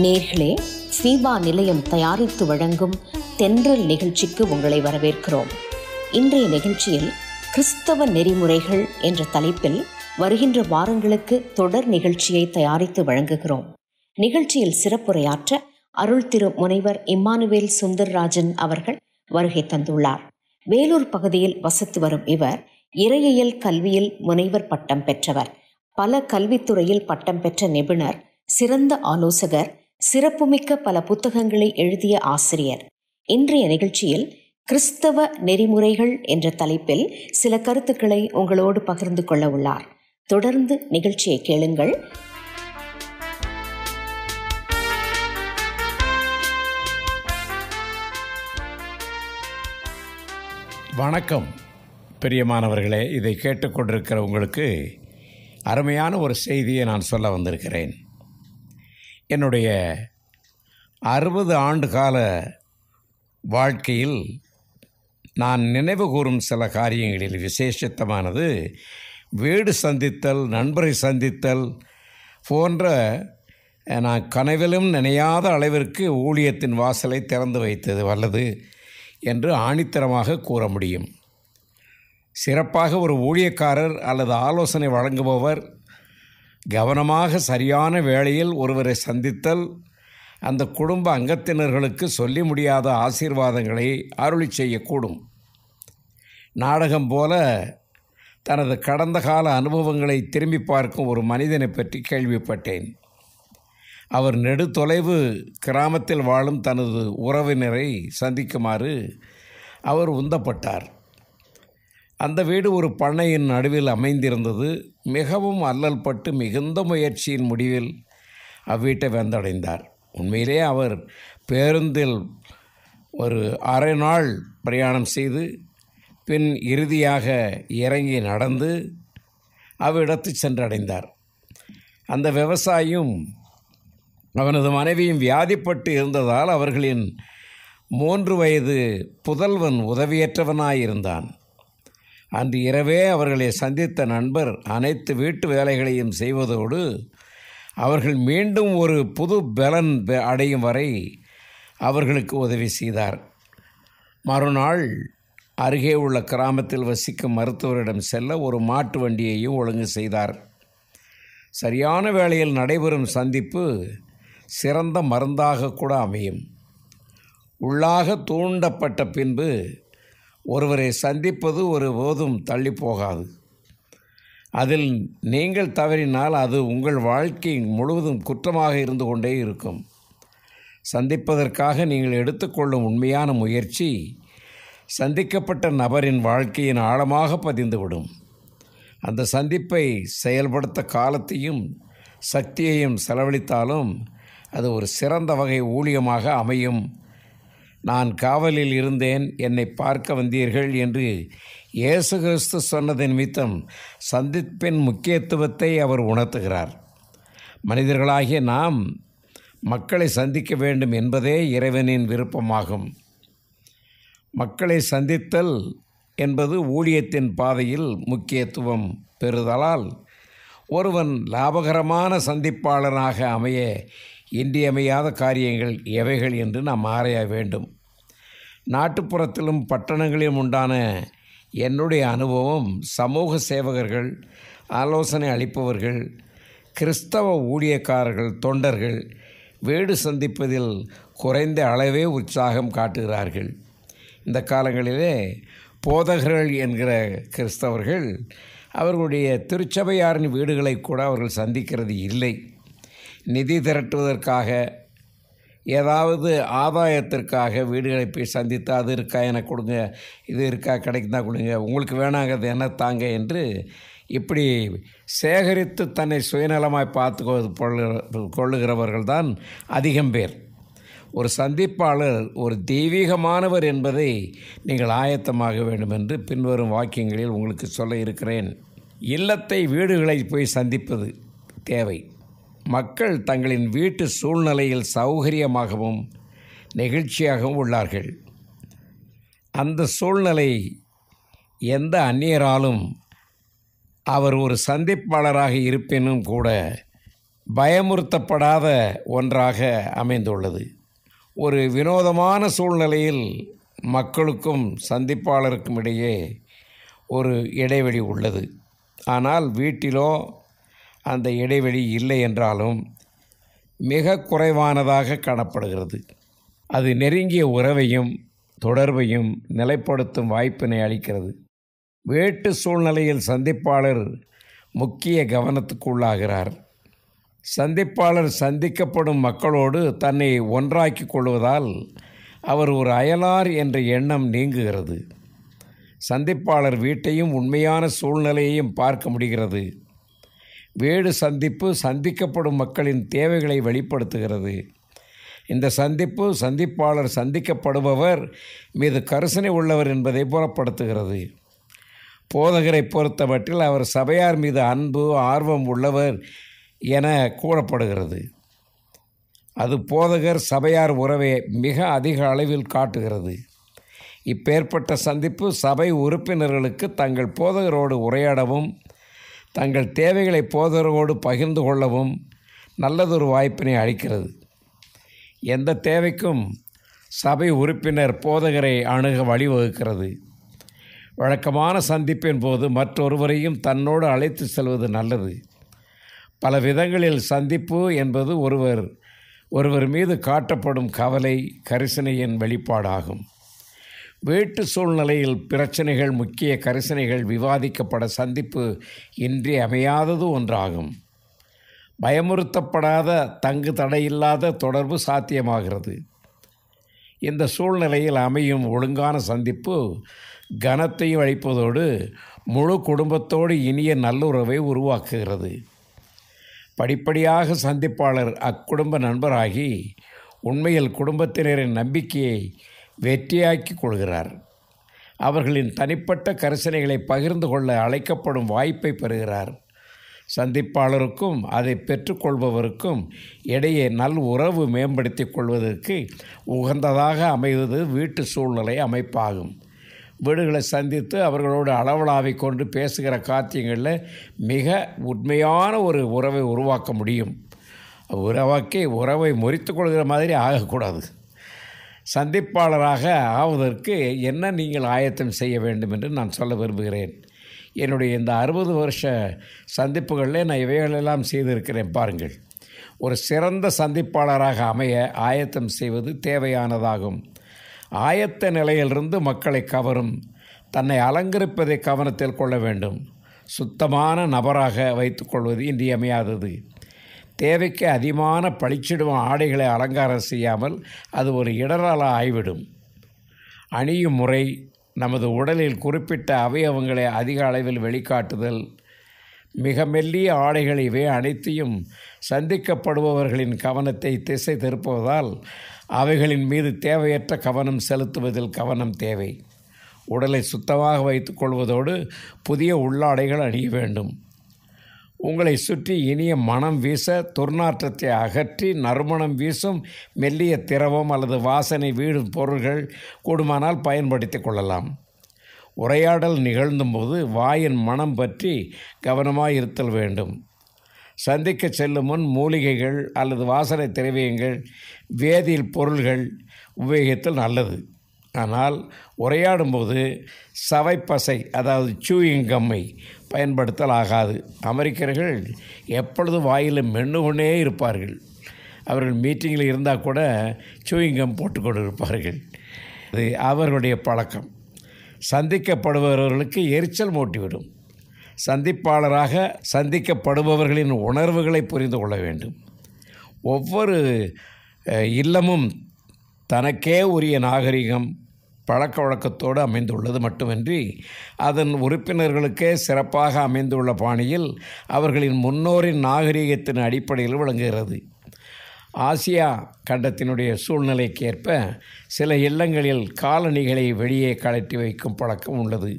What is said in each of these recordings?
நேர்களே, ஃபீபா நிலையம் தயாரித்து வழங்கும் தென்றல் நிகழ்ச்சிக்கு உங்களை வரவேற்கிறோம். இன்றைய நிகழ்ச்சியில் கிறிஸ்தவ நெறிமுறைகள் என்ற தலைப்பில் வருகின்ற வாரங்களுக்கு தொடர் நிகழ்ச்சியை தயாரித்து வழங்குகிறோம். நிகழ்ச்சியில் சிறப்புரையாற்ற அருள் திரு முனைவர் இம்மானுவேல் சுந்தர்ராஜன் அவர்கள் வருகை தந்துள்ளார். வேலூர் பகுதியில் வசித்து வரும் இவர் இறையியல் கல்வியில் முனைவர் பட்டம் பெற்றவர், பல கல்வித்துறையில் பட்டம் பெற்ற நிபுணர், சிறந்த ஆலோசகர், சிறப்புமிக்க பல புத்தகங்களை எழுதிய ஆசிரியர். இன்றைய நிகழ்ச்சியில் கிறிஸ்தவ நெறிமுறைகள் என்ற தலைப்பில் சில கருத்துக்களை உங்களோடு பகிர்ந்து கொள்ள உள்ளார். தொடர்ந்து நிகழ்ச்சியை கேளுங்கள். வணக்கம் பிரியமானவர்களே. இதை கேட்டுக்கொண்டிருக்கிற உங்களுக்கு அருமையான ஒரு செய்தியை நான் சொல்ல வந்திருக்கிறேன். என்னுடைய 60 ஆண்டு கால வாழ்க்கையில் நான் நினைவு கூறும் சில காரியங்களில் விசேஷத்தமானது வீடு சந்தித்தல், நண்பரை சந்தித்தல் போன்ற நான் கனவிலும் நினையாத அளவிற்கு ஊழியத்தின் வாசலை திறந்து வைத்தது வல்லது என்று ஆணித்தரமாக கூற முடியும். சிறப்பாக ஒரு ஊழியக்காரர் அல்லது ஆலோசனை வழங்குபவர் கவனமாக சரியான வேளையில் ஒருவரை சந்தித்தல் அந்த குடும்ப அங்கத்தினர்களுக்கு சொல்லி முடியாத ஆசீர்வாதங்களை அருளி செய்யக்கூடும். நாடகம் போல தனது கடந்த கால அனுபவங்களை திரும்பி பார்க்கும் ஒரு மனிதனை பற்றி கேள்விப்பட்டேன். அவர் நெடுதொலைவு கிராமத்தில் வாழும் தனது உறவினரை சந்திக்குமாறு அவர் உந்தப்பட்டார். அந்த வீடு ஒரு பண்ணையின் நடுவில் அமைந்திருந்தது. மிகவும் அல்லல் பட்டு மிகுந்த முயற்சியின் முடிவில் அவ்வீட்டை வந்தடைந்தார். உண்மையிலே அவர் பேருந்தில் ஒரு அரை நாள் பிரயாணம் செய்து பின் இறுதியாக இறங்கி நடந்து அவ்விடத்து சென்றடைந்தார். அந்த விவசாயியும் அவனது மனைவியும் வியாதிப்பட்டு இருந்ததால் அவர்களின் 3 வயது புதல்வன் உதவியற்றவனாயிருந்தான். அன்று இரவே அவர்களை சந்தித்த நண்பர் அனைத்து வீட்டு வேலைகளையும் செய்வதோடு அவர்கள் மீண்டும் ஒரு புது பலன் அடையும் வரை அவர்களுக்கு உதவி செய்தார். மறுநாள் அருகே உள்ள கிராமத்தில் வசிக்கும் மருத்துவரிடம் செல்ல ஒரு மாட்டு வண்டியையும் ஒழுங்கு செய்தார். சரியான வேளையில் நடைபெறும் சந்திப்பு சிறந்த மருந்தாக கூட அமையும். உள்ளாக தூண்டப்பட்ட பின்பு ஒருவரை சந்திப்பது ஒருபோதும் தள்ளி போகாது. அதில் நீங்கள் தவறினால் அது உங்கள் வாழ்க்கை முழுவதும் குற்றமாக இருந்து கொண்டே இருக்கும். சந்திப்பதற்காக நீங்கள் எடுத்துக்கொள்ளும் உண்மையான முயற்சி சந்திக்கப்பட்ட நபரின் வாழ்க்கையின் ஆழமாக பதிந்துவிடும். அந்த சந்திப்பை செயல்படுத்த காலத்தையும் சக்தியையும் செலவழித்தாலும் அது ஒரு சிறந்த வகை ஊழியமாக அமையும். நான் காவலில் இருந்தேன், என்னை பார்க்க வந்தீர்கள் என்று இயேசு கிறிஸ்து சொன்னதின் நிமித்தம் சந்திப்பின் முக்கியத்துவத்தை அவர் உணர்த்துகிறார். மனிதர்களாகிய நாம் மக்களை சந்திக்க வேண்டும் என்பதே இறைவனின் விருப்பமாகும். மக்களை சந்தித்தல் என்பது ஊழியத்தின் பாதையில் முக்கியத்துவம் பெறுதலால் ஒருவன் லாபகரமான சந்திப்பாளனாக அமைய இன்றியமையாத காரியங்கள் எவைகள் என்று நாம் ஆராய வேண்டும். நாட்டுப்புறத்திலும் பட்டணங்களிலும் உண்டான என்னுடைய அனுபவம் சமூக சேவகர்கள், ஆலோசனை அளிப்பவர்கள், கிறிஸ்தவ ஊழியக்காரர்கள், தொண்டர்கள் வீடு சந்திப்பதில் குறைந்த அளவே உற்சாகம் காட்டுகிறார்கள். இந்த காலங்களிலே போதகர்கள் என்கிற கிறிஸ்தவர்கள் அவர்களுடைய திருச்சபையாரின் வீடுகளை கூட அவர்கள் சந்திக்கிறது இல்லை. நிதி திரட்டுவதற்காக, ஏதாவது ஆதாயத்திற்காக வீடுகளை போய் சந்தித்து அது இருக்கா எனக்கு கொடுங்க, இது இருக்கா கிடைக்குதா கொடுங்க, உங்களுக்கு வேணாங்கிறது என்ன தாங்க என்று இப்படி சேகரித்து தன்னை சுயநலமாய் பார்த்து கொள்ளுகிறவர்கள் தான் அதிகம் பேர். ஒரு சந்திப்பாளர் ஒரு தெய்வீகமானவர் என்பதை நீங்கள் ஆயத்தமாக வேண்டும் என்று பின்வரும் வாக்கியங்களில் உங்களுக்கு சொல்ல இருக்கிறேன். இல்லத்தை வீடுகளை போய் சந்திப்பது தேவை. மக்கள் தங்களின் வீட்டு சூழ்நிலையில் சௌகரியமாகவும் நெகிழ்ச்சியாகவும் உள்ளார்கள். அந்த சூழ்நிலை எந்த அந்நியராலும் அவர் ஒரு சந்திப்பாளராக இருப்பினும் கூட பயமுறுத்தப்படாத ஒன்றாக அமைந்துள்ளது. ஒரு வினோதமான சூழ்நிலையில் மக்களுக்கும் சந்திப்பாளருக்கும் இடையே ஒரு இடைவெளி உள்ளது. ஆனால் வீட்டிலோ அந்த இடைவெளி இல்லை என்றாலும் மிக குறைவானதாக காணப்படுகிறது. அது நெருங்கிய உறவையும் தொடர்பையும் நிலைப்படுத்தும் வாய்ப்பினை அளிக்கிறது. வேட்டு சூழ்நிலையில் சந்திப்பாளர் முக்கிய கவனத்துக்கு உள்ளாகிறார். சந்திப்பாளர் சந்திக்கப்படும் மக்களோடு தன்னை ஒன்றாக்கி கொள்வதால் அவர் ஒரு அயலார் என்ற எண்ணம் நீங்குகிறது. சந்திப்பாளர் வீட்டையும் உண்மையான சூழ்நிலையையும் பார்க்க முடிகிறது. வேடு சந்திப்பு சந்திக்கப்படும் மக்களின் தேவைகளை வெளிப்படுத்துகிறது. இந்த சந்திப்பு சந்திப்பாளர் சந்திக்கப்படுபவர் மீது கரிசனை உள்ளவர் என்பதை புலப்படுத்துகிறது. போதகரை பொறுத்தமட்டில் அவர் சபையார் மீது அன்பு ஆர்வம் உள்ளவர் என கூறப்படுகிறது. அது போதகர் சபையார் உறவை மிக அதிக அளவில் காட்டுகிறது. இப்பேற்பட்ட சந்திப்பு சபை உறுப்பினர்களுக்கு தங்கள் போதகரோடு உரையாடவும் தங்கள் தேவைகளை போதகரோடு பகிர்ந்து கொள்ளவும் நல்லதொரு வாய்ப்பினை அளிக்கிறது. எந்த தேவைக்கும் சபை உறுப்பினர் போதகரை அணுக வழிவகுக்கிறது. வழக்கமான சந்திப்பின் போது மற்றொருவரையும் தன்னோடு அழைத்து செல்வது நல்லது. பல விதங்களில் சந்திப்பு என்பது ஒருவர் மீது காட்டப்படும் கவலை கரிசனையின் வெளிப்பாடாகும். வீட்டு சூழ்நிலையில் பிரச்சனைகள் முக்கிய கரிசனைகள் விவாதிக்கப்பட சந்திப்பு இன்றியமையாதது ஒன்றாகும். பயமுறுத்தப்படாத தங்கு தடையில்லாத தொடர்பு சாத்தியமாகிறது. இந்த சூழ்நிலையில் அமையும் ஒழுங்கான சந்திப்பு கனத்தையும் அளிப்பதோடு முழு குடும்பத்தோடு இனிய நல்லுறவை உருவாக்குகிறது. படிப்படியாக சந்திப்பாளர் அக்குடும்ப நண்பராகி உண்மையில் குடும்பத்தினரின் நம்பிக்கையை வெற்றியாக்கி கொள்கிறார். அவர்களின் தனிப்பட்ட கரிசனைகளை பகிர்ந்து கொள்ள அழைக்கப்படும் வாய்ப்பை பெறுகிறார். சந்திப்பாளருக்கும் அதை பெற்றுக்கொள்பவருக்கும் இடையே நல் உறவு மேம்படுத்தி கொள்வதற்கு உகந்ததாக அமைவது வீட்டு சூழ்நிலை அமைப்பாகும். வீடுகளை சந்தித்து அவர்களோடு அளவலாவை கொண்டு பேசுகிற காரியங்களில் மிக உண்மையான ஒரு உறவை உருவாக்க முடியும். உறவை முறித்து கொள்கிற மாதிரி ஆகக்கூடாது. சந்திப்பாளராக ஆவதற்கு என்ன நீங்கள் ஆயத்தம் செய்ய வேண்டும் என்று நான் சொல்ல விரும்புகிறேன். என்னுடைய இந்த 60 வருஷ சந்திப்புகளில் நான் இவைகளெல்லாம் செய்திருக்கிறேன். பாருங்கள், ஒரு சிறந்த சந்திப்பாளராக அமைய ஆயத்தம் செய்வது தேவையானதாகும். ஆயத்த நிலையிலிருந்து மக்களை கவரும் தன்னை அலங்கரிப்பதை கவனத்தில் கொள்ள வேண்டும். சுத்தமான நபராக வைத்துக்கொள்வது இன்றியமையாதது. தேவைக்கு அதிகமான பளிச்சிடும் ஆடைகளை அலங்காரம் செய்யாமல் அது ஒரு இடரால ஆய்விடும். அணியும் முறை, நமது உடலில் குறிப்பிட்ட அவயவங்களை அதிக அளவில் வெளிக்காட்டுதல், மிக மெல்லிய ஆடைகள் இவை அனைத்தையும் சந்திக்கப்படுபவர்களின் கவனத்தை திசை திருப்புவதால் அவைகளின் மீது தேவையற்ற கவனம் செலுத்துவதில் கவனம் தேவை. உடலை சுத்தமாக வைத்துக் கொள்வதோடு புதிய உள்ளாடைகள் அணிய வேண்டும். உங்களை சுற்றி இனிய மனம் வீச துர்நாற்றத்தை அகற்றி நறுமணம் வீசும் மெல்லிய திரவம் அல்லது வாசனை வீடும் பொருள்கள் கூடுமானால் பயன்படுத்தி கொள்ளலாம். உரையாடல் நிகழ்ந்தும்போது வாயின் மனம் பற்றி கவனமாக இருத்தல் வேண்டும். சந்திக்க செல்லும் முன் மூலிகைகள் அல்லது வாசனை திரவியங்கள் வேதியியல் பொருள்கள் உபயோகித்தல் நல்லது. ஆனால் உரையாடும்போது சவைப்பசை அதாவது சூயிங் கம்மை பயன்படுத்தல் ஆகாது. அமெரிக்கர்கள் எப்பொழுதும் வாயில் மென்று கொண்டே இருப்பார்கள். அவர்கள் மீட்டிங்கில் இருந்தால் கூட சூயிங் கம் போட்டுக்கொண்டு இருப்பார்கள். இது அவர்களுடைய பழக்கம். சந்திக்கப்படுபவர்களுக்கு எரிச்சல் மூட்டிவிடும். சந்திப்பாளராக சந்திக்கப்படுபவர்களின் உணர்வுகளை புரிந்து கொள்ள வேண்டும். ஒவ்வொரு இல்லமும் தனக்கே உரிய நாகரிகம் பழக்க வழக்கத்தோடு அமைந்துள்ளது மட்டுமின்றி அதன் உறுப்பினர்களுக்கே சிறப்பாக அமைந்துள்ள பாணியில் அவர்களின் முன்னோரின் நாகரிகத்தின் அடிப்படையில் விளங்குகிறது. ஆசியா கண்டத்தினுடைய சூழ்நிலைக்கேற்ப சில இல்லங்களில் காலணிகளை வெளியே கழட்டி வைக்கும் பழக்கம் உள்ளது.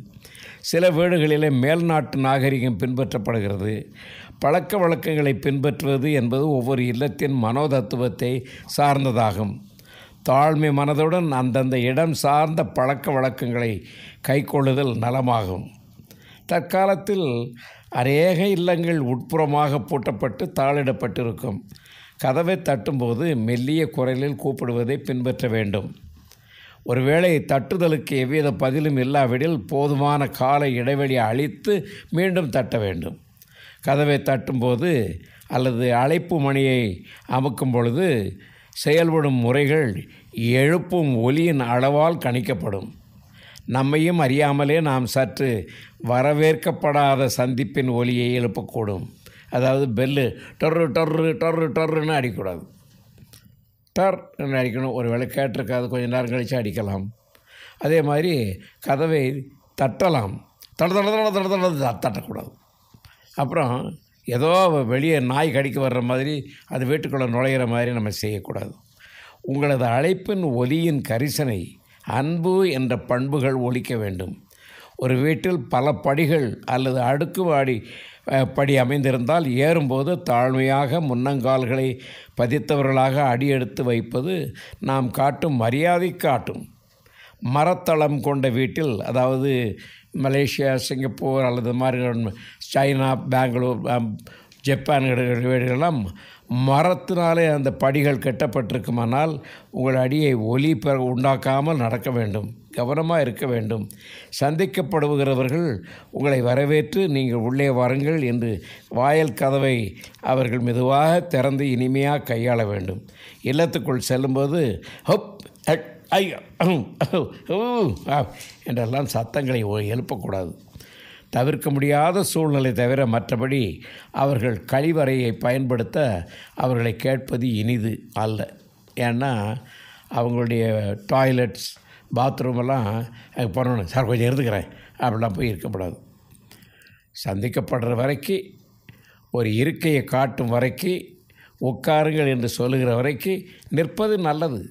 சில வீடுகளிலே மேல்நாட்டு நாகரிகம் பின்பற்றப்படுகிறது. பழக்க வழக்கங்களை பின்பற்றுவது என்பது ஒவ்வொரு இல்லத்தின் மனோதத்துவத்தை சார்ந்ததாகும். தாழ்மை மனதுடன் அந்தந்த இடம் சார்ந்த பழக்க வழக்கங்களை கைக்கொள்ளுதல் நலமாகும். தற்காலத்தில் அநேக இல்லங்கள் உட்புறமாக பூட்டப்பட்டு தாளிடப்பட்டிருக்கும். கதவை தட்டும்போது மெல்லிய குரலில் கூப்பிடுவதை பின்பற்ற வேண்டும். ஒருவேளை தட்டுதலுக்கு எவ்வித பதிலும் இல்லாவிடில் போதுமான கால இடைவெளி அளித்து மீண்டும் தட்ட வேண்டும். கதவை தட்டும்போது அல்லது அழைப்பு மணியை அமுக்கும் பொழுது செயல்படும் முறைகள் எழுப்பும் ஒலியின் அளவால் கணிக்கப்படும். நம்மையும் அறியாமலே நாம் சற்று வரவேற்கப்படாத சந்திப்பின் ஒலியை எழுப்பக்கூடும். அதாவது பெல்லு டொர்ரு டொர்ரு டொர்ரு டொர்ருன்னு அடிக்கக்கூடாது. டர்ன்னு அடிக்கணும். ஒரு வேளை கேட்டிருக்காது, கொஞ்சம் நேரம் கழித்து அடிக்கலாம். அதே மாதிரி கதவை தட்டலாம், தட்டக்கூடாது. அப்புறம் ஏதோ வெளியே நாய் கடிக்க வர்ற மாதிரி அது வீட்டுக்குள்ளே நுழையிற மாதிரி நம்ம செய்யக்கூடாது. உங்களது அழைப்பின் ஒலியின் கரிசனை, அன்பு என்ற பண்புகள் ஒலிக்க வேண்டும். ஒரு வீட்டில் பல படிகள் அல்லது அடுக்கு படி அமைந்திருந்தால் ஏறும்போது தாழ்மையாக முன்னங்கால்களை பதித்தவர்களாக அடியெடுத்து வைப்பது நாம் காட்டும் மரியாதை காட்டும். மரத்தளம் கொண்ட வீட்டில், அதாவது மலேசியா, சிங்கப்பூர் அல்லது மாதிரி சைனா, பெங்களூர், ஜப்பான் வீடுகளெல்லாம் மரத்தினாலே அந்த படிகள் கட்டப்பட்டிருக்குமானால் உங்கள் அடியை ஒலி உண்டாக்காமல் நடக்க வேண்டும். கவனமாக இருக்க வேண்டும். சந்திக்கப்படுகிறவர்கள் உங்களை வரவேற்று நீங்கள் உள்ளே வாருங்கள் என்று வாயில் கதவை அவர்கள் மெதுவாக திறந்து இனிமையாக கையாள வேண்டும். இல்லத்துக்குள் செல்லும்போது ஹப் ஹட் ஐயோ என்றெல்லாம் சத்தங்களை எழுப்பக்கூடாது. தவிர்க்க முடியாத சூழ்நிலை தவிர மற்றபடி அவர்கள் கழிவறையை பயன்படுத்த அவர்களை கேட்பது இனிது அல்ல. ஏன்னா அவங்களுடைய டாய்லெட்ஸ், பாத்ரூமெல்லாம் பண்ணணும். சார் கொஞ்சம் இருந்துக்கிறேன் அப்படிலாம் போய் இருக்கக்கூடாது. சந்திக்கப்படுற வரைக்கும், ஒரு இருக்கையை காட்டும் வரைக்கும், உட்காருங்கள் என்று சொல்லுகிற வரைக்கும் நிற்பது நல்லது.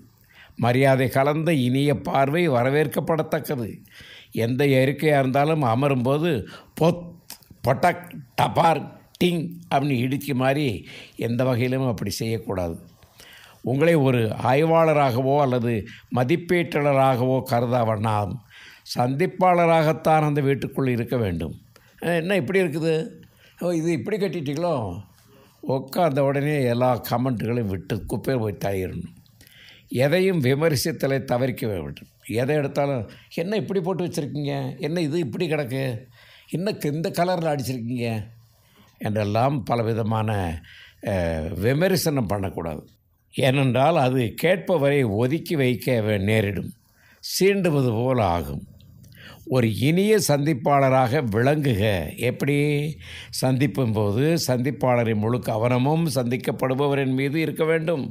மரியாதை கலந்த இனிய பார்வை வரவேற்கப்படத்தக்கது. எந்த இருக்கையாக இருந்தாலும் அமரும்போது பொட்டக் டபார் டிங் அப்படின்னு இடிக்க மாதிரி எந்த வகையிலும் அப்படி செய்யக்கூடாது. உங்களை ஒரு ஆய்வாளராகவோ அல்லது மதிப்பீட்டாளராகவோ கருத வேண்டாம். சந்திப்பாளராகத்தான் அந்த வீட்டுக்குள் இருக்க வேண்டும். என்ன இப்படி இருக்குது, இது இப்படி கட்டிட்டீங்களோ, உட்காந்த உடனே எல்லா கமெண்ட்டுகளையும் விட்டு குப்பையை போய் தள்ளிடணும். எதையும் விமர்சித்தலை தவிர்க்க வேண்டும். எதை எடுத்தாலும் என்ன இப்படி போட்டு வச்சுருக்கீங்க, என்ன இது இப்படி கிடக்கு, இன்னும் இந்த கலரில் அடிச்சிருக்கீங்க என்றெல்லாம் பலவிதமான விமர்சனம் பண்ணக்கூடாது. ஏனென்றால் அது கேட்பவரை ஒதுக்கி வைக்க நேரிடும், சீண்டுவது போல் ஆகும். ஒரு இனிய சந்திப்பாளராக விளங்குக. எப்படி? சந்திப்பும் போது சந்திப்பாளரின் முழு கவனமும் சந்திக்கப்படுபவரின் மீது இருக்க வேண்டும்.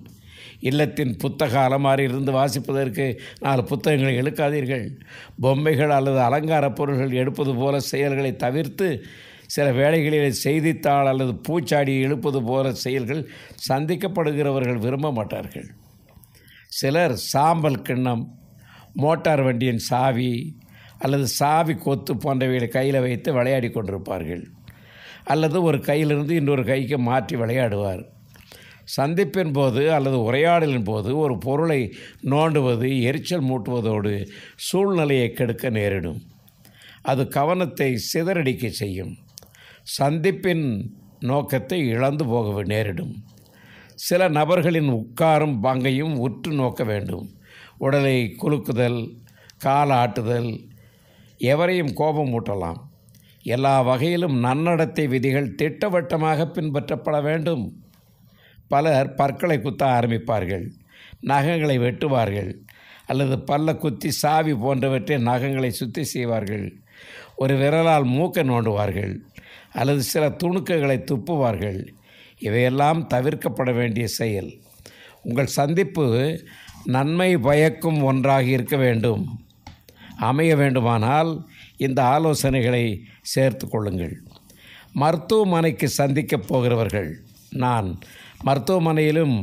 இல்லத்தின் புத்தக அலமாரி இருந்து வாசிப்பதற்கு 4 புத்தகங்களை இழுக்காதீர்கள். பொம்மைகள் அல்லது அலங்கார பொருள்கள் எடுப்பது போல செயல்களை தவிர்த்து சில வேளைகளில் செய்தித்தாள் அல்லது பூச்சாடி இழுப்பது போல செயல்கள் சந்திக்கப்படுகிறவர்கள் விரும்ப மாட்டார்கள். சிலர் சாம்பல் கிண்ணம், மோட்டார் வண்டியின் சாவி அல்லது சாவி கொத்து போன்றவைகளை கையில் வைத்து விளையாடி கொண்டிருப்பார்கள். அல்லது ஒரு கையிலிருந்து இன்னொரு கைக்கு மாற்றி விளையாடுவார். சந்திப்பின் போது அல்லது உரையாடலின் போது ஒரு பொருளை நோண்டுவது எரிச்சல் மூட்டுவதோடு சூழ்நிலையை கெடுக்க நேரிடும். அது கவனத்தை சிதறடிக்க செய்யும். சந்திப்பின் நோக்கத்தை இழந்து போக நேரிடும். சில நபர்களின் உட்காரும் பங்கையும் உற்று நோக்க வேண்டும். உடலை குலுக்குதல், கால் ஆட்டுதல் எவரையும் கோபம் ஊட்டலாம். எல்லா வகையிலும் நன்னடத்தை விதிகள் திட்டவட்டமாக பின்பற்றப்பட வேண்டும். பலர் பற்களை குத்த ஆரம்பிப்பார்கள், நகங்களை வெட்டுவார்கள், அல்லது பல்ல குத்தி சாவி போன்றவற்றை நகங்களை சுத்தி செய்வார்கள். ஒரு விரலால் மூக்கை நோண்டுவார்கள் அல்லது சில துணுக்குகளை துப்புவார்கள். இவையெல்லாம் தவிர்க்கப்பட வேண்டிய செயல். உங்கள் சந்திப்பு நன்மை பயக்கும் ஒன்றாக இருக்க வேண்டும். அமைய வேண்டுமானால் இந்த ஆலோசனைகளை சேர்த்து கொள்ளுங்கள். மருத்துவமனைக்கு சந்திக்கப் போகிறவர்கள், நான் மருத்துவமனையிலும்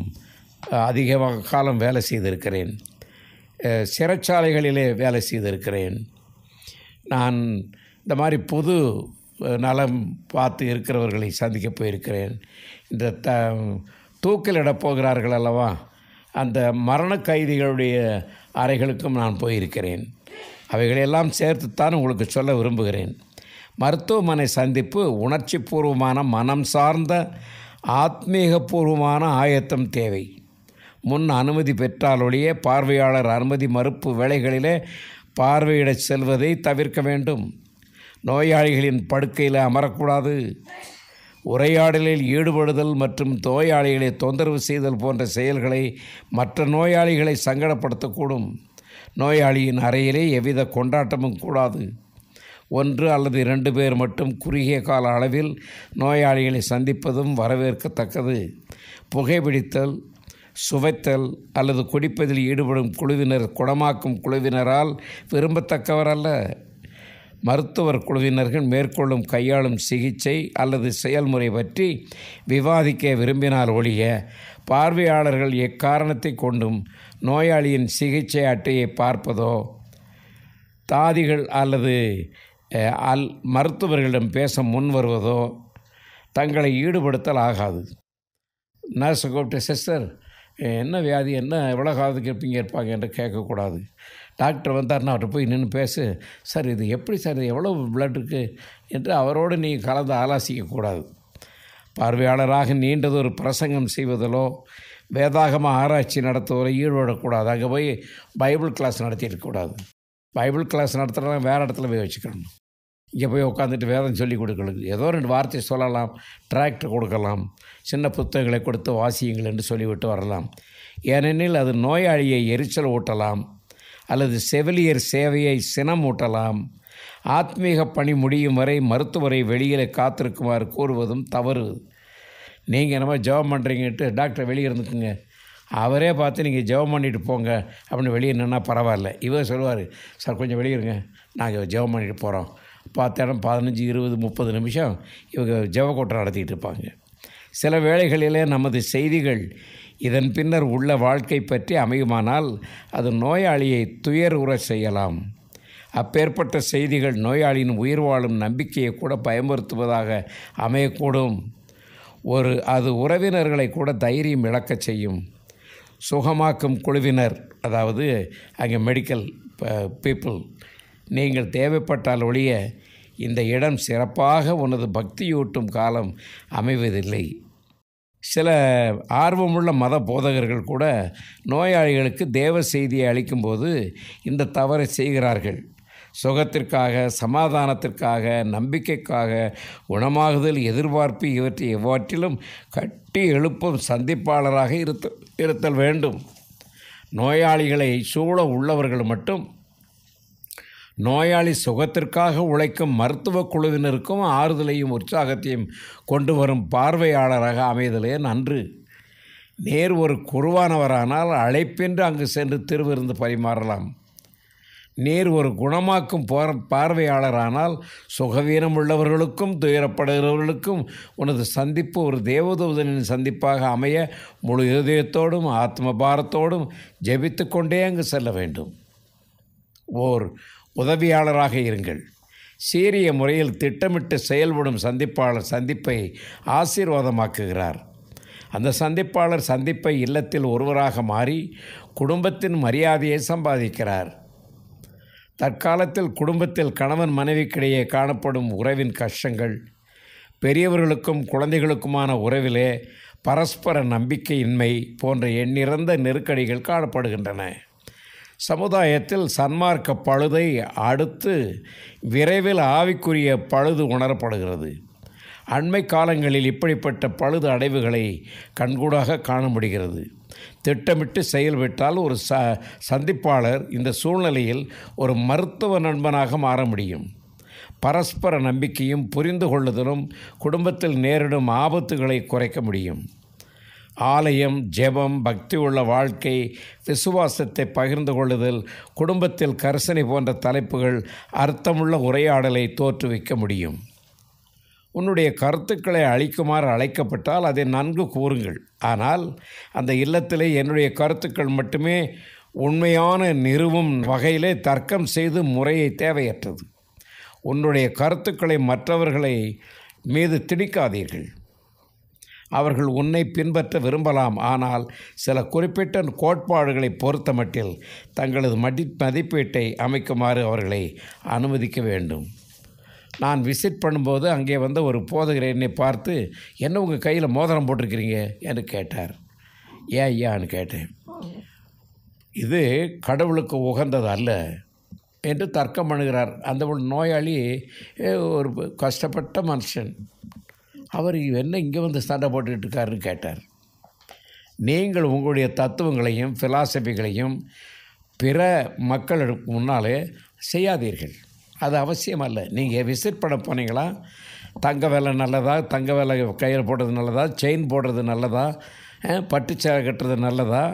அதிக காலம் வேலை செய்திருக்கிறேன். சிறைச்சாலைகளிலே வேலை செய்திருக்கிறேன். நான் இந்த மாதிரி பொது நலம் பார்த்து இருக்கிறவர்களை சந்திக்க போயிருக்கிறேன். இந்த தூக்கிலிடப் போகிறார்கள் அல்லவா, அந்த மரண கைதிகளுடைய அறைகளுக்கும் நான் போயிருக்கிறேன். அவைகளெல்லாம் சேர்த்துத்தான் உங்களுக்கு சொல்ல விரும்புகிறேன். மருத்துவமனை சந்திப்பு உணர்ச்சிபூர்வமான மனம் சார்ந்த ஆத்மீகபூர்வமான ஆயத்தம் தேவை. முன் அனுமதி பெற்றாலொழிய பார்வையாளர் அனுமதி மறுப்பு வேளைகளிலே பார்வையிடச் செல்வதை தவிர்க்க வேண்டும். நோயாளிகளின் படுக்கையில் அமரக்கூடாது. உரையாடலில் ஈடுபடுதல் மற்றும் நோயாளிகளை தொந்தரவு செய்தல் போன்ற செயல்களை மற்ற நோயாளிகளை சங்கடப்படுத்தக்கூடும். நோயாளியின் அறையிலே எவ்வித கொண்டாட்டமும் கூடாது. 1 அல்லது 2 பேர் மட்டும் குறுகிய கால அளவில் நோயாளிகளை சந்திப்பதும் வரவேற்கத்தக்கது. புகைப்பிடித்தல், சுவைத்தல் அல்லது குடிப்பதில் ஈடுபடும் குழுவினர் குணமாக்கும் குழுவினரால் விரும்பத்தக்கவர் அல்ல. மருத்துவர் குழுவினர்கள் மேற்கொள்ளும் கையாளும் சிகிச்சை அல்லது செயல்முறை பற்றி விவாதிக்க விரும்பினால் ஒழிய பார்வையாளர்கள் எக்காரணத்தை கொண்டும் நோயாளியின் சிகிச்சை அட்டையை பார்ப்பதோ தாதிகள் அல்லது மருத்துவர்களிடம் பேச முன் வருவதோ தங்களை ஈடுபடுத்தல் ஆகாது. நர்ஸை கூப்பிட்டு, சிஸ்டர் என்ன வியாதி, என்ன எவ்வளோ காலத்துக்கு இருப்பாங்க என்று கேட்கக்கூடாது. டாக்டர் வந்தார்னா அவர்கிட்ட போய் நின்று பேசு, சார் இது எப்படி சார், இது எவ்வளோ பிளட் இருக்குது என்று அவரோடு நீ கலந்து ஆலோசிக்கக்கூடாது. பார்வையாளராக நீண்டதொரு பிரசங்கம் செய்வதிலோ வேதாகம ஆராய்ச்சி நடத்துவதிலோ ஈடுபடக்கூடாது. அங்கே போய் பைபிள் கிளாஸ் நடத்தியிருக்கக்கூடாது. பைபிள் கிளாஸ் நடத்துகிறதா வேறு இடத்துல போய் வச்சுக்கணும். இங்கே போய் உட்காந்துட்டு வேதம் சொல்லி கொடுக்கறது, ஏதோ 2 வார்த்தை சொல்லலாம், டிராக்டர் கொடுக்கலாம், சின்ன புத்தகங்களை கொடுத்து வாசியுங்கள் என்று சொல்லிவிட்டு வரலாம். ஏனெனில் அது நோயாளியை எரிச்சல் ஊட்டலாம் அல்லது செவிலியர் சேவையை சினம் ஊட்டலாம். ஆத்மீக பணி முடியும் வரை மருத்துவரை வெளியில் காத்திருக்குமாறு கூறுவதும் தவறு. நீங்கள் என்னமோ ஜெபம் பண்ணுறீங்கன்ட்டு டாக்டர் வெளியே இருந்துக்குங்க, அவரே பார்த்து நீங்கள் ஜெபம் பண்ணிட்டு போங்க அப்படின்னு வெளியே நின்னா பரவாயில்ல. இவர் சொல்லுவார், சார் கொஞ்சம் வெளியே இருங்க, நாங்கள் ஜெபம் பண்ணிட்டு போகிறோம். பார்த்தேன் 15, 20, 30 நிமிஷம் இவங்க ஜெபக்கூட்டம் நடத்திட்டு இருப்பாங்க. சில வேளைகளிலே நமது செய்திகள் இதன் பின்னர் உள்ள வாழ்க்கை பற்றி அமையுமானால் அது நோயாளியை துயர் உற செய்யலாம். அப்பேற்பட்ட செய்திகள் நோயாளியின் உயிர் வாழும் நம்பிக்கையை கூட பயமுறுத்துவதாக அமையக்கூடும். அது உறவினர்களை கூட தைரியம் இழக்கச் செய்யும். சுகமாக்கும் குழுவினர், அதாவது அங்கே மெடிக்கல் பீப்புள், நீங்கள் தேவைப்பட்டால் ஒழிய இந்த இடம் சிறப்பாக உனது பக்தியூட்டும் காலம் அமைவதில்லை. சில ஆர்வமுள்ள மத போதகர்கள் கூட நோயாளிகளுக்கு தேவ செய்தியை அளிக்கும்போது இந்த தவறை செய்கிறார்கள். சுகத்திற்காக, சமாதானத்திற்காக, நம்பிக்கைக்காக, குணமாகுதல், எதிர்பார்ப்பு இவற்றை எவ்வாற்றிலும் கட்டி எழுப்பும் சந்திப்பாளராக இருத்தல் வேண்டும். நோயாளிகளை சூழ உள்ளவர்கள் மட்டும் நோயாளி சுகத்திற்காக உழைக்கும் மருத்துவ குழுவினருக்கும் ஆறுதலையும் உற்சாகத்தையும் கொண்டு வரும் பார்வையாளராக அமைதலே நன்று. நேர் ஒரு குருவானவரானால் அழைப்பென்று அங்கு சென்று திருவிருந்து பரிமாறலாம். நேர் ஒரு குணமாக்கும் பார்வையாளரானால் சுகவீனம் உள்ளவர்களுக்கும் துயரப்படுகிறவர்களுக்கும் உனது சந்திப்பு ஒரு தேவதூதனின் சந்திப்பாக அமைய முழு இதயத்தோடும் ஆத்ம பாரத்தோடும் ஜெபித்து கொண்டே அங்கு செல்ல வேண்டும். ஓர் உதவியாளராக இருங்கள். சீரிய முறையில் திட்டமிட்டு செயல்படும் சந்திப்பாளர் சந்திப்பை ஆசீர்வாதமாக்குகிறார். அந்த சந்திப்பாளர் சந்திப்பை இல்லத்தில் ஒருவராக மாறி குடும்பத்தின் மரியாதையை சம்பாதிக்கிறார். தற்காலத்தில் குடும்பத்தில் கணவன் மனைவிக்கிடையே காணப்படும் உறவின் கஷ்டங்கள், பெரியவர்களுக்கும் குழந்தைகளுக்குமான உறவிலே பரஸ்பர நம்பிக்கையின்மை போன்ற எண்ணிறந்த நெருக்கடிகள் காணப்படுகின்றன. சமுதாயத்தில் சன்மார்க்க பழுதை அடுத்து விரைவில் ஆவிக்குரிய பழுது உணரப்படுகிறது. அண்மை காலங்களில் இப்படிப்பட்ட பழுது அடைவுகளை கண்கூடாக காண முடிகிறது. திட்டமிட்டு செயல்பட்டால் ஒரு சந்திப்பாளர் இந்த சூழ்நிலையில் ஒரு மருத்துவ நண்பனாக மாற முடியும். பரஸ்பர நம்பிக்கையும் புரிந்து கொள்ளுதலும் குடும்பத்தில் நேரிடும் ஆபத்துகளை குறைக்க முடியும். ஆலயம், ஜெபம், பக்தி உள்ள வாழ்க்கை, விசுவாசத்தை பகிர்ந்து கொள்ளுதல், குடும்பத்தில் கரிசனை போன்ற தலைப்புகள் அர்த்தமுள்ள உரையாடலை தோற்றுவிக்க முடியும். உன்னுடைய கருத்துக்களை அளிக்குமாறு அழைக்கப்பட்டால் அதை நன்கு கூறுங்கள். ஆனால் அந்த இல்லத்திலே என்னுடைய கருத்துக்கள் மட்டுமே உண்மையான நிறுவும் வகையிலே தர்க்கம் செய்து முறையை தேவையற்றது. உன்னுடைய கருத்துக்களை மற்றவர்களை மீது திணிக்காதீர்கள். அவர்கள் உன்னை பின்பற்ற விரும்பலாம், ஆனால் சில குறிப்பிட்ட கோட்பாடுகளை பொறுத்தமட்டில் தங்களது மதிப்பீட்டை அமைக்குமாறு அவர்களை அனுமதிக்க வேண்டும். நான் விசிட் பண்ணும்போது அங்கே வந்த ஒரு போதகர் என்னை பார்த்து, என்ன உங்கள் கையில் மோதிரம் போட்டிருக்கிறீங்க என்று கேட்டார். ஏன் ஐயான்னு கேட்டேன். இது கடவுளுக்கு உகந்தது அல்ல என்று தர்க்கம் பண்ணுகிறார். அந்த ஒரு நோயாளி ஒரு கஷ்டப்பட்ட மனுஷன், அவர் என்ன இங்கே வந்து சண்டை போட்டுக்கிட்டு இருக்காருன்னு கேட்டார். நீங்கள் உங்களுடைய தத்துவங்களையும் ஃபிலாசபிகளையும் பிற மக்களுக்கு முன்னாலே செய்யாதீர்கள். அது அவசியம் அல்ல. நீங்கள் விசிட் பண்ண போனீங்களா, தங்க வேலை நல்லதா, தங்க வேலை கையில் போடுறது நல்லதா, செயின் போடுறது நல்லதா, பட்டுச்சேலை கட்டுறது நல்லதா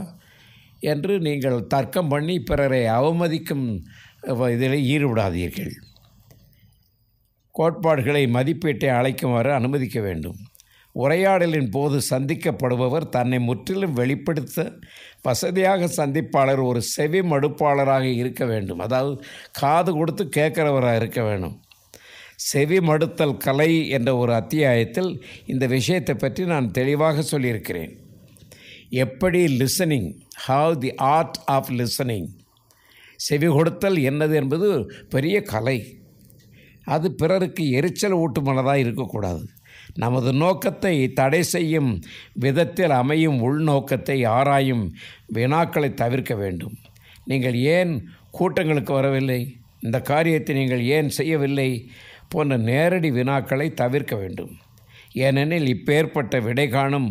என்று நீங்கள் தர்க்கம் பண்ணி பிறரை அவமதிக்கும் இதில் ஈடுபடாதீர்கள். கோட்பாடுகளை மதிப்பீட்டை அழைக்குமாறு அனுமதிக்க வேண்டும். உரையாடலின் போது சந்திக்கப்படுபவர் தன்னை முற்றிலும் வெளிப்படுத்த வசதியாக சந்திப்பாளர் ஒரு செவி மடுப்பாளராக இருக்க வேண்டும். அதாவது காது கொடுத்து கேட்குறவராக இருக்க வேண்டும். செவி மடுத்தல் கலை என்ற ஒரு அத்தியாயத்தில் இந்த விஷயத்தை பற்றி நான் தெளிவாக சொல்லியிருக்கிறேன். எப்படி listening, how the art of listening, செவி கொடுத்தல் என்னது என்பது பெரிய கலை. அது பிறருக்கு எரிச்சல் ஊட்டுமனதாக இருக்கக்கூடாது. நமது நோக்கத்தை தடை செய்யும் விதத்தில் அமையும் உள்நோக்கத்தை ஆராயும் வினாக்களை தவிர்க்க வேண்டும். நீங்கள் ஏன் கூட்டங்களுக்கு வரவில்லை, இந்த காரியத்தை நீங்கள் ஏன் செய்யவில்லை போன்ற நேரடி வினாக்களை தவிர்க்க வேண்டும். ஏனெனில் இப்பேற்பட்ட விடை காணும்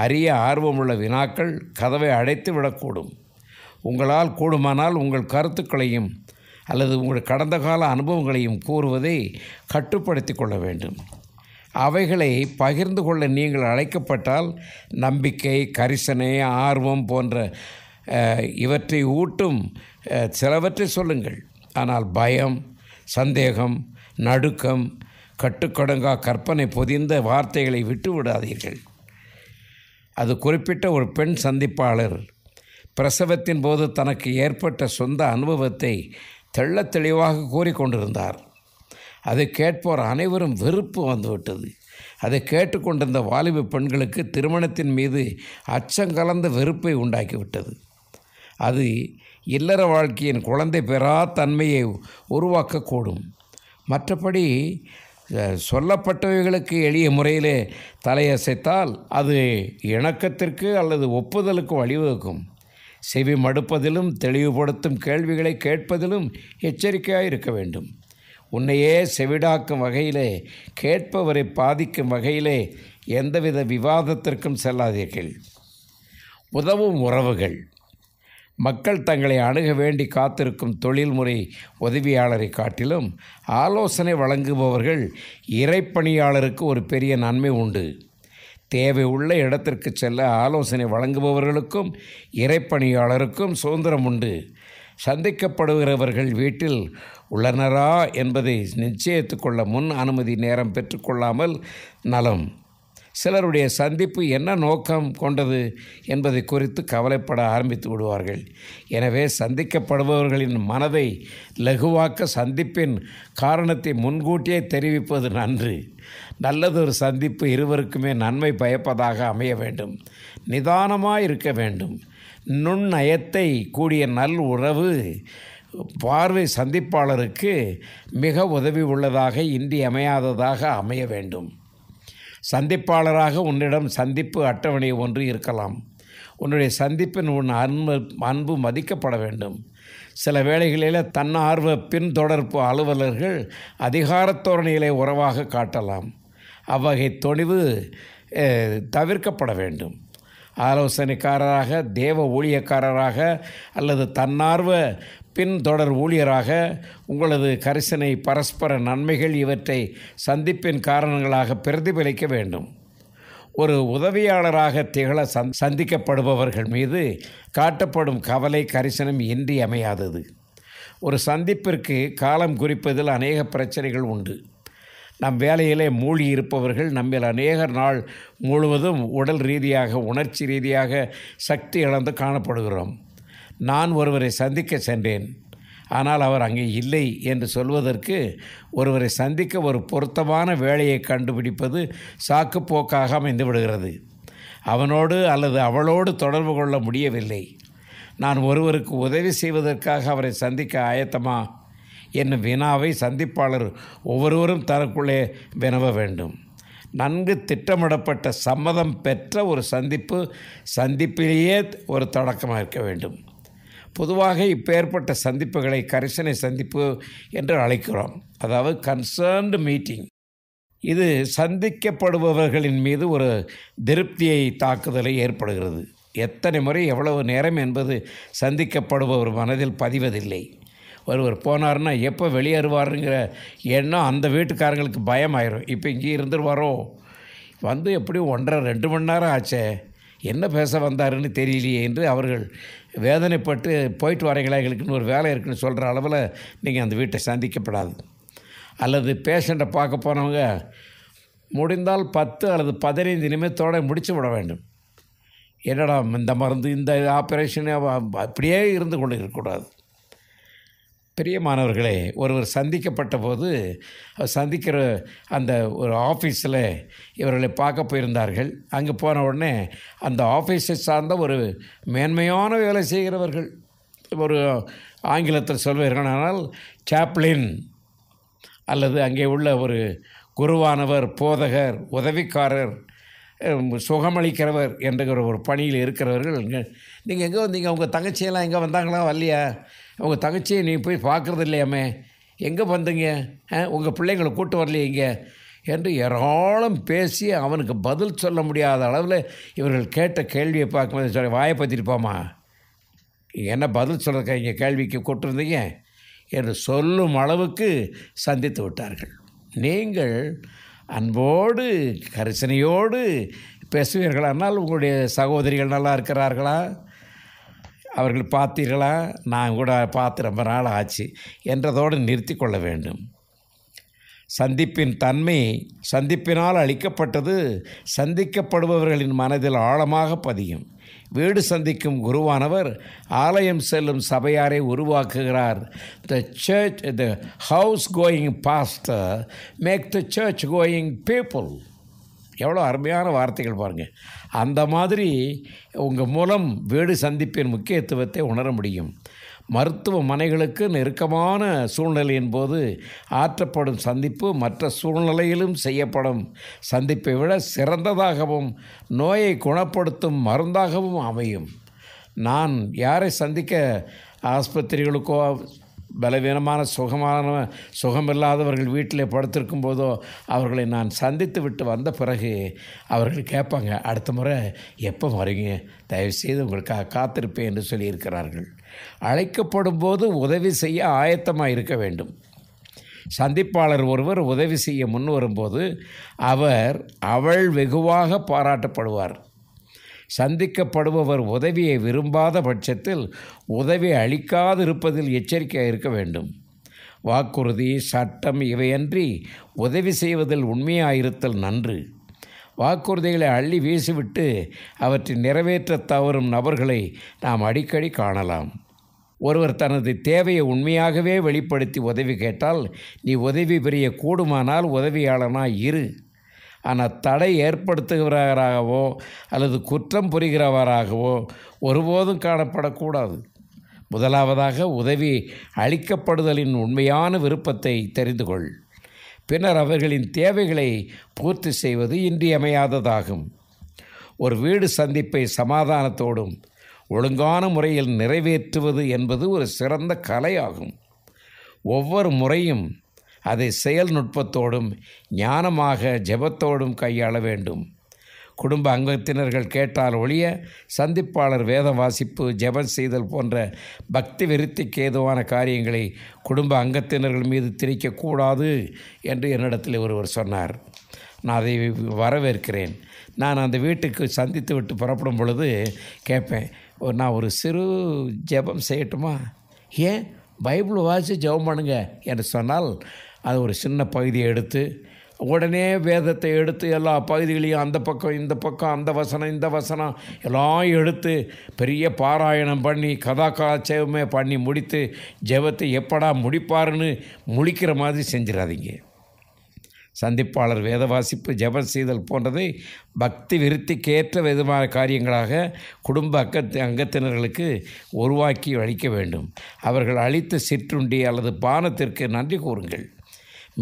அரிய ஆர்வமுள்ள வினாக்கள் கதவை அடைத்து விடக்கூடும். உங்களால் கூடுமானால் உங்கள் கருத்துக்களையும் அல்லது உங்கள் கடந்த கால அனுபவங்களையும் கூறுவதை கட்டுப்படுத்தி கொள்ள வேண்டும். அவைகளை பகிர்ந்து கொள்ள நீங்கள் அழைக்கப்பட்டால் நம்பிக்கை, கரிசனை, ஆர்வம் போன்ற இவற்றை ஊட்டும் சிலவற்றை சொல்லுங்கள். ஆனால் பயம், சந்தேகம், நடுக்கம், கட்டுக்கடங்கா கற்பனை பொதிந்த வார்த்தைகளை விட்டு விடாதீர்கள். அது குறிப்பிட்ட ஒரு பெண் சந்திப்பாளர் பிரசவத்தின் போது தனக்கு ஏற்பட்ட சொந்த அனுபவத்தை தெள்ளத் தெளிவாக கூறிக்கொண்டிருந்தார். அதை கேட்போர் அனைவரும் வெறுப்பு வந்துவிட்டது. அதை கேட்டுக்கொண்டிருந்த வாலிப பெண்களுக்கு திருமணத்தின் மீது அச்சங்கலந்த வெறுப்பை உண்டாக்கிவிட்டது. அது இல்லற வாழ்க்கையின் குழந்தை பெறா தன்மையை உருவாக்கக்கூடும். மற்றபடி சொல்லப்பட்டவைகளுக்கு எளிய முறையிலே தலையசைத்தால் அது இணக்கத்திற்கு அல்லது ஒப்புதலுக்கு வழிவகுக்கும். செவி மடுப்பதிலும் தெளிவுபடுத்தும் கேள்விகளை கேட்பதிலும் எச்சரிக்கையாக இருக்க வேண்டும். உன்னையே செவிடாக்கும் வகையிலே, கேட்பவரை பாதிக்கும் வகையிலே எந்தவித விவாதத்திற்கும் செல்லாதீர்கள். உதவும் உறவுகள். மக்கள் தங்களை அணுக வேண்டி காத்திருக்கும் தொழில்முறை உதவியாளரை காட்டிலும் ஆலோசனை வழங்குபவர்கள் இறைப்பணியாளருக்கு ஒரு பெரிய நன்மை உண்டு. தேவை உள்ள இடத்திற்கு செல்ல ஆலோசனை வழங்குபவர்களுக்கும் இறைப்பணியாளருக்கும் சுதந்திரம் உண்டு. சந்திக்கப்படுகிறவர்கள் வீட்டில் உள்ளனரா என்பதை நிச்சயித்து கொள்ள முன் அனுமதி நேரம் பெற்றுக்கொள்ளாமல் நலம். சிலருடைய சந்திப்பு என்ன நோக்கம் கொண்டது என்பதை குறித்து கவலைப்பட ஆரம்பித்து விடுவார்கள். எனவே சந்திக்கப்படுபவர்களின் மனதை லகுவாக்க சந்திப்பின் காரணத்தை முன்கூட்டியே தெரிவிப்பது நன்று. நல்லதொரு சந்திப்பு இருவருக்குமே நன்மை பயப்பதாக அமைய வேண்டும். நிதானமாக இருக்க வேண்டும். நுண்ணயத்தை கூடிய நல் உறவு பார்வை சந்திப்பாளருக்கு மிக உதவி உள்ளதாக, இன்றியமையாததாக அமைய வேண்டும். சந்திப்பாளராக உன்னிடம் சந்திப்பு அட்டவணை ஒன்று இருக்கலாம். உன்னுடைய சந்திப்பின் உன் அன்பு மதிக்கப்பட வேண்டும். சில வேளைகளில் தன்னார்வ பின்தொடர்பு அலுவலர்கள் அதிகாரத்தோரணையிலே உறவாக காட்டலாம். அவ்வகை துணிவு தவிர்க்கப்பட வேண்டும். ஆலோசனைக்காரராக, தேவ ஊழியக்காரராக அல்லது தன்னார்வ பின்தொடர் ஊழியராக உங்களது கரிசனை, பரஸ்பர நன்மைகள் இவற்றை சந்திப்பின் காரணங்களாக பிரதிபலிக்க வேண்டும். ஒரு உதவியாளராக திகழ சந்திக்கப்படுபவர்கள் மீது காட்டப்படும் கவலை, கரிசனம் இன்றியமையாதது. ஒரு சந்திப்பிற்கு காலம் குறிப்பதில் அநேக பிரச்சனைகள் உண்டு. நம் வேலையிலே மூழ்கி இருப்பவர்கள் நம்மில் அநேக நாள் முழுவதும் உடல் ரீதியாக, உணர்ச்சி ரீதியாக சக்தி இழந்து காணப்படுகிறோம். நான் ஒருவரை சந்திக்க சென்றேன், ஆனால் அவர் அங்கே இல்லை என்று சொல்வதற்கு ஒருவரை சந்திக்க ஒரு பொருத்தமான வேலையை கண்டுபிடிப்பது சாக்குப்போக்காக அமைந்து விடுகிறது. அவனோடு அல்லது அவளோடு தொடர்பு கொள்ள முடியவில்லை. நான் ஒருவருக்கு உதவி செய்வதற்காக அவரை சந்திக்க ஆயத்தமா என்னும் வினாவை சந்திப்பாளர் ஒவ்வொருவரும் தனக்குள்ளே வினவ வேண்டும். நன்கு திட்டமிடப்பட்ட சம்மதம் பெற்ற ஒரு சந்திப்பிலேயே ஒரு தொடக்கமாக இருக்க வேண்டும். பொதுவாக இப்பேற்பட்ட சந்திப்புகளை கரிசனை சந்திப்பு என்று அழைக்கிறோம். அதாவது கன்சர்ன்டு மீட்டிங். இது சந்திக்கப்படுபவர்களின் மீது ஒரு திருப்தியை தாக்குதலை ஏற்படுகிறது. எத்தனை முறை எவ்வளவு நேரம் என்பது சந்திக்கப்படுபவர் மனதில் பதிவதில்லை. ஒருவர் போனார்னா எப்போ வெளியேறுவாருங்கிற எண்ணம் அந்த வீட்டுக்காரங்களுக்கு பயமாயிரும். இப்போ இங்கே இருந்துருவாரோ, வந்து எப்படியும் 1.5-2 மணி நேரம் ஆச்சே, என்ன பேச வந்தாருன்னு தெரியலையே என்று அவர்கள் வேதனைப்பட்டு போயிட்டு வரீங்களா, எங்களுக்குன்னு ஒரு வேலை இருக்குன்னு சொல்கிற அளவில் நீங்கள் அந்த வீட்டை சந்திக்கப்படாது. அல்லது பேஷண்ட்டை பார்க்க போனவங்க முடிந்தால் 10 அல்லது 15 நிமிடத்தோடு முடிச்சு விட வேண்டும். என்னடா இந்த மருந்து இந்த ஆப்ரேஷன் அப்படியே இருந்து கொண்டு இருக்கக்கூடாது. பிரியமானவர்களே, ஒருவர் சந்திக்கப்பட்ட போது சந்திக்கிற அந்த ஒரு ஆஃபீஸில் இவர்களை பார்க்க போயிருந்தார்கள். அங்கே போன உடனே அந்த ஆஃபீஸை சார்ந்த ஒரு மேன்மையான வேலை செய்கிறவர்கள், ஒரு ஆங்கிலத்தில் சொல்வார்கள், ஆனால் சாப்ளின் அல்லது அங்கே உள்ள ஒரு குருவானவர், போதகர், உதவிக்காரர், சுகமளிக்கிறவர் என்கிற ஒரு பணியில் இருக்கிறவர்கள், நீங்கள் எங்கே வந்தீங்க, உங்கள் தங்கச்சியெல்லாம் எங்கே வந்தாங்களா, வரலையா, உங்கள் தங்கச்சியை நீ போய் பார்க்குறது இல்லையாமே, எங்கே வந்தீங்க, உங்கள் பிள்ளைங்களை கூட்டு வரலையே இங்கே என்று ஏராளம் பேசி அவனுக்கு பதில் சொல்ல முடியாத அளவில் இவர்கள் கேட்ட கேள்வியை பார்க்கும்போது சொல்லி வாயை பற்றிட்டு போமா, என்ன பதில் சொல்கிறக்க இங்கே கேள்விக்கு கூட்டிருந்தீங்க என்று சொல்லும் அளவுக்கு சந்தித்து விட்டார்கள். நீங்கள் அன்போடு கரிசனையோடு பேசுவீர்களானால் உங்களுடைய சகோதரிகள் நல்லா இருக்கிறார்களா, அவர்கள் பார்த்தீர்களா, நான் கூட பார்த்து ரொம்ப நாள் ஆச்சு என்றதோடு நிறுத்தி கொள்ள வேண்டும். சந்திப்பின் தன்மை சந்திப்பினால் அளிக்கப்பட்டது சந்திக்கப்படுபவர்களின் மனதில் ஆழமாக பதியும். வீடு சந்திக்கும் குருவானவர் ஆலயம் செல்லும் சபையாரை உருவாக்குகிறார். The house going pastor make the church going people. எவ்வளோ அருமையான வார்த்தைகள் பாருங்கள். அந்த மாதிரி உங்கள் மூலம் வீடு சந்திப்பின் முக்கியத்துவத்தை உணர முடியும். மருத்துவமனைகளுக்கு நெருக்கமான சூழ்நிலையின் போது ஆற்றப்படும் சந்திப்பு மற்ற சூழ்நிலையிலும் செய்யப்படும் சந்திப்பை விட சிறந்ததாகவும் நோயை குணப்படுத்தும் மருந்தாகவும் அமையும். நான் யாரை சந்திக்க ஆஸ்பத்திரிகளுக்கோ பலவீனமான சுகமில்லாதவர்கள் வீட்டில் படுத்திருக்கும் போதோ அவர்களை நான் சந்தித்து விட்டு வந்த பிறகு அவர்கள் கேட்பாங்க, அடுத்த முறை எப்போ வரீங்க, தயவுசெய்து உங்களுக்காக காத்திருப்பேன் என்று சொல்லியிருக்கிறார்கள். அழைக்கப்படும் போது உதவி செய்ய ஆயத்தமாக இருக்க வேண்டும். சந்திப்பாளர் ஒருவர் உதவி செய்ய முன் வரும்போது அவள் வெகுவாக பாராட்டப்படுவார். சந்திக்கப்படுபவர் உதவியை விரும்பாத பட்சத்தில் உதவி அளிக்காதிருப்பதில் எச்சரிக்கையாக இருக்க வேண்டும். வாக்குறுதி, சட்டம் இவையன்றி உதவி செய்வதில் உண்மையாயிருத்தல் நன்று. வாக்குறுதிகளை அள்ளி வீசிவிட்டு அவற்றை நிறைவேற்ற தவறும் நபர்களை நாம் அடிக்கடி காணலாம். ஒருவர் தனது தேவையை உண்மையாகவே வெளிப்படுத்தி உதவி கேட்டால் நீ உதவி புரிய கூடுமானால் உதவியாளனாக இரு. ஆனால் தடை ஏற்படுத்துகிறவராகவோ அல்லது குற்றம் புரிகிறவராகவோ ஒருபோதும் காணப்படக்கூடாது. முதலாவதாக உதவி அளிக்கப்படுதலின் உண்மையான விருப்பத்தை தெரிந்து கொள். பின்னர் அவர்களின் தேவைகளை பூர்த்தி செய்வது இன்றியமையாததாகும். ஒரு வீடு சந்திப்பை சமாதானத்தோடும் ஒழுங்கான முறையில் நிறைவேற்றுவது என்பது ஒரு சிறந்த கலையாகும். ஒவ்வொரு முறையும் அதை செயல்நுட்பத்தோடும் ஞானமாக ஜெபத்தோடும் கையாள வேண்டும். குடும்ப அங்கத்தினர்கள் கேட்டால் ஒழிய சந்திப்பாளர் வேத வாசிப்பு, ஜெபம் செய்தல் போன்ற பக்தி விருத்திக்கு ஏதுவான காரியங்களை குடும்ப அங்கத்தினர்கள் மீது திணிக்கக்கூடாது என்று என்னிடத்தில் ஒருவர் சொன்னார். நான் அதை வரவேற்கிறேன். நான் அந்த வீட்டுக்கு சந்தித்து விட்டு புறப்படும் பொழுது கேட்பேன், நான் ஒரு சிறு ஜெபம் செய்யட்டுமா, ஏன் பைபிள் வாசித்து ஜெபம் பண்ணுங்க என்று சொன்னால் அது ஒரு சின்ன பகுதியை எடுத்து உடனே வேதத்தை எடுத்து எல்லா பகுதிகளையும் அந்த பக்கம் இந்த பக்கம் அந்த வசனம் இந்த வசனம் எல்லாம் எடுத்து பெரிய பாராயணம் பண்ணி கதாகாட்சேபமே பண்ணி முடித்து ஜெபத்தை எப்படா முடிப்பாருன்னு முழிக்கிற மாதிரி செஞ்சிடாதீங்க. சந்திப்பாளர் வேத வாசிப்பு, ஜெபம் செய்தல் போன்றதை பக்தி விருத்திக்கேற்ற விதமான காரியங்களாக குடும்ப அங்கத்தினர்களுக்கு உருவாக்கி அளிக்க வேண்டும். அவர்கள் அளித்த சிற்றுண்டி அல்லது பானத்திற்கு நன்றி கூறுங்கள்.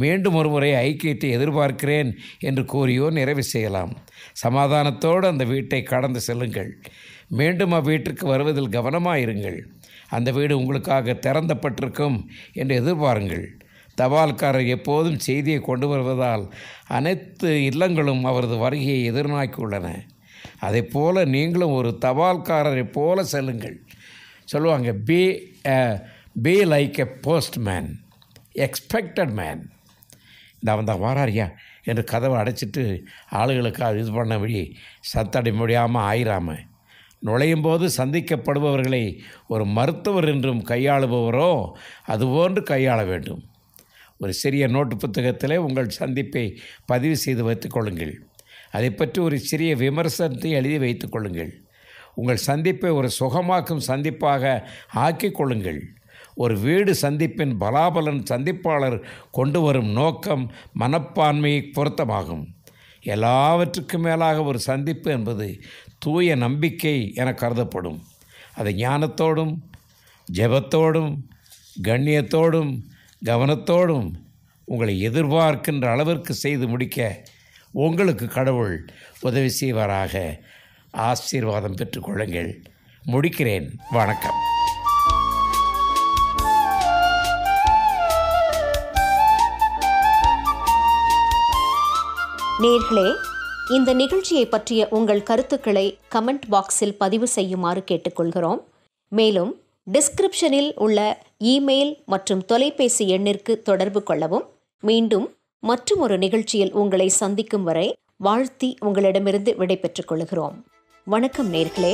மீண்டும் ஒரு முறை ஐக்கியத்தை எதிர்பார்க்கிறேன் என்று கூறியோ நிறைவு செய்யலாம். சமாதானத்தோடு அந்த வீட்டை கடந்து செல்லுங்கள். மீண்டும் அவ்வீட்டிற்கு வருவதில் கவனமாயிருங்கள். அந்த வீடு உங்களுக்காக திறந்தப்பட்டிருக்கும் என்று எதிர்பாருங்கள். தபால்காரர் எப்போதும் செய்தியை கொண்டு வருவதால் அனைத்து இல்லங்களும் அவரது வருகையை எதிர்நோக்கியுள்ளன. அதை போல நீங்களும் ஒரு தபால்காரரை போல செல்லுங்கள். சொல்லுவாங்க, be like a postman, expected man. இந்த அவன் தான் வாராரியா என்று கதவை அடைச்சிட்டு ஆளுகளுக்கு இது பண்ணபடி சத்தடை முடியாமல் ஆயிராமல் நுழையும் போது சந்திக்கப்படுபவர்களை ஒரு மருத்துவர் என்றும் கையாளுபவரோ அதுபோன்று கையாள வேண்டும். ஒரு சிறிய நோட்டு புத்தகத்திலே உங்கள் சந்திப்பை பதிவு செய்து வைத்துக் கொள்ளுங்கள். அதை பற்றி ஒரு சிறிய விமர்சனத்தை எழுதி வைத்துக் கொள்ளுங்கள். உங்கள் சந்திப்பை ஒரு சுகமாக்கும் சந்திப்பாக ஆக்கிக் கொள்ளுங்கள். ஒரு வீடு சந்திப்பின் பலாபலன் சந்திப்பாளர் கொண்டு வரும் நோக்கம், மனப்பான்மையை பொருத்தமாகும். எல்லாவற்றுக்கும் மேலாக ஒரு சந்திப்பு என்பது தூய நம்பிக்கை என கருதப்படும். அதை ஞானத்தோடும் ஜெபத்தோடும் கண்ணியத்தோடும் கவனத்தோடும் உங்களை எதிர்பார்க்கின்ற அளவிற்கு செய்து முடிக்க உங்களுக்கு கடவுள் உதவி செய்வாராக. ஆசீர்வாதம் பெற்றுக்கொள்ளுங்கள். முடிக்கிறேன். வணக்கம். நேயர்களே, இந்த நிகழ்ச்சியை பற்றிய உங்கள் கருத்துக்களை கமெண்ட் பாக்ஸில் பதிவு செய்யுமாறு கேட்டுக்கொள்கிறோம். மேலும் டிஸ்கிரிப்ஷனில் உள்ள இமெயில் மற்றும் தொலைபேசி எண்ணிற்கு தொடர்பு கொள்ளவும். மீண்டும் மற்றும் ஒரு நிகழ்ச்சியில் உங்களை சந்திக்கும் வரை வாழ்த்தி உங்களிடமிருந்து விடை பெற்றுக் கொள்கிறோம். வணக்கம் நேயர்களே.